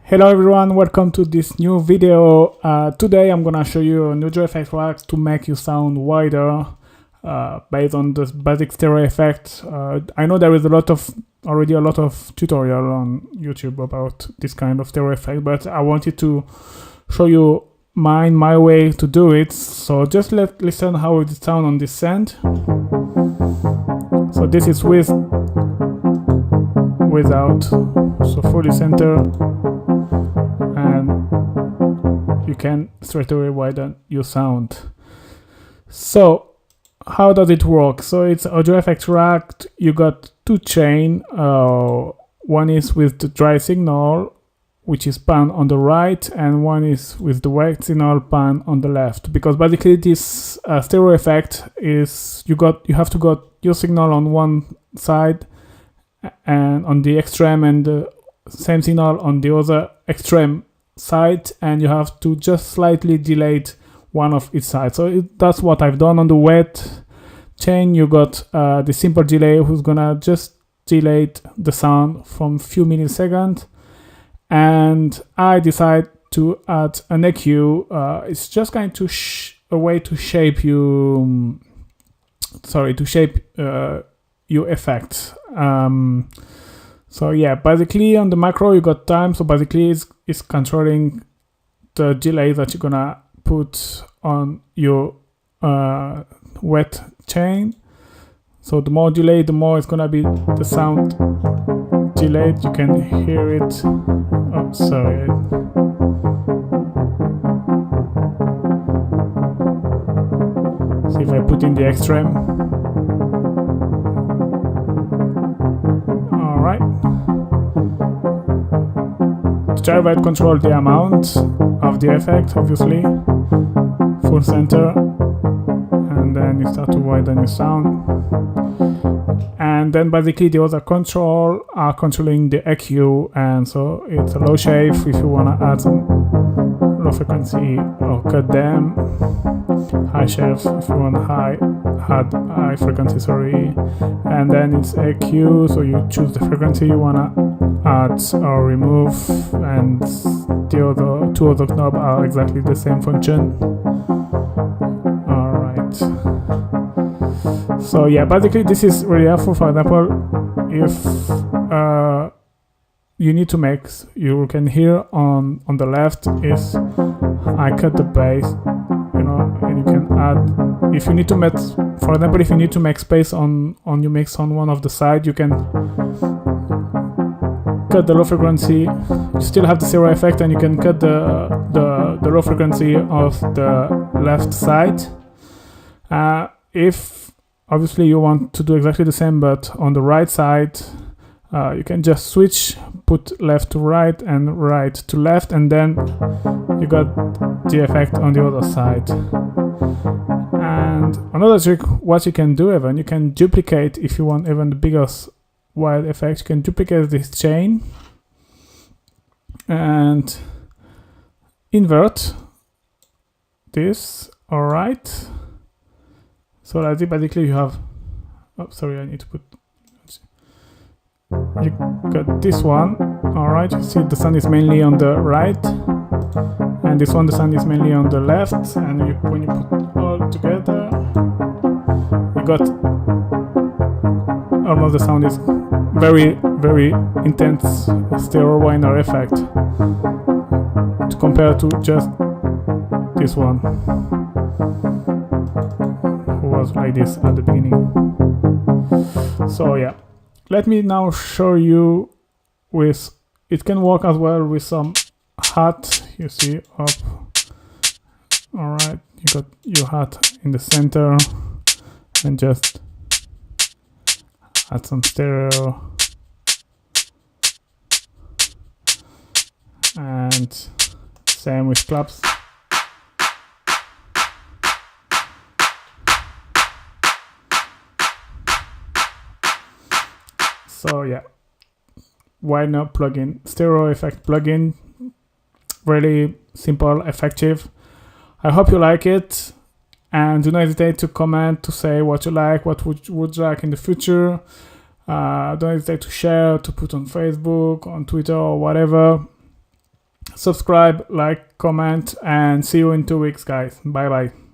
Hello everyone, welcome to this new video. Today I'm gonna show you a new effect rack to make you sound wider based on this basic stereo effect. I know there is already a lot of tutorial on YouTube about this kind of stereo effect, but I wanted to show you my way to do it. So just listen how it sounds on this end. So this is without, so fully center. And you can straight away widen your sound. So how does it work? So it's audio effect rack. You got two chain. One is with the dry signal, which is pan on the right, and one is with the wet signal pan on the left. Because basically this stereo effect is you have to got your signal on one side and on the extreme, and the same signal on the other extreme side, and you have to just slightly delay one of each side. So that's what I've done on the wet chain. You got the simple delay who's gonna just delay the sound from few milliseconds, and I decide to add an EQ. It's just going to a way to shape you your effect. So yeah, basically on the macro you got time, so basically it's controlling the delay that you're gonna put on your wet chain. So the more delay, the more it's gonna be the sound delayed. You can hear it. Oh, sorry. See if I put in the extreme. Alright. To gyro control the amount of the effect, obviously. Full center. And then you start to widen your sound. And then basically the other control are controlling the EQ, and so it's a low shave if you wanna add some low frequency or cut them. High shave if you want add high frequency, sorry. And then it's EQ, so you choose the frequency you wanna add or remove, and the two other knobs are exactly the same function. Alright. So yeah, basically this is really helpful. For example, if you need to mix, you can hear on the left is I cut the bass, and you can add, if you need to mix, for example, if you need to make space on your mix on one of the side, you can cut the low frequency. You still have the stereo effect, and you can cut the low frequency of the left side. If obviously you want to do exactly the same but on the right side, you can just switch, put left to right and right to left, and then you got the effect on the other side. And another trick, what you can do, even you can duplicate, if you want even the biggest wide effect, you can duplicate this chain and invert this. Alright, so that's it. Basically you have, oh sorry, I need to put, you got this one. Alright, you see the sound is mainly on the right, and this one the sound is mainly on the left, and when you put all together, you got almost the sound is very, very intense stereo whiner effect to compare to just this one, who was like this at the beginning. So yeah, let me now show you with, it can work as well with some hat, you see, up. Alright, you got your hat in the center, and just add some stereo, and same with claps. So yeah, why not plugin, stereo effect plugin, really simple, effective. I hope you like it, and do not hesitate to comment, to say what you like, what would you like in the future. Don't hesitate to share, to put on Facebook, on Twitter, or whatever. Subscribe, like, comment, and see you in 2 weeks, guys. Bye bye.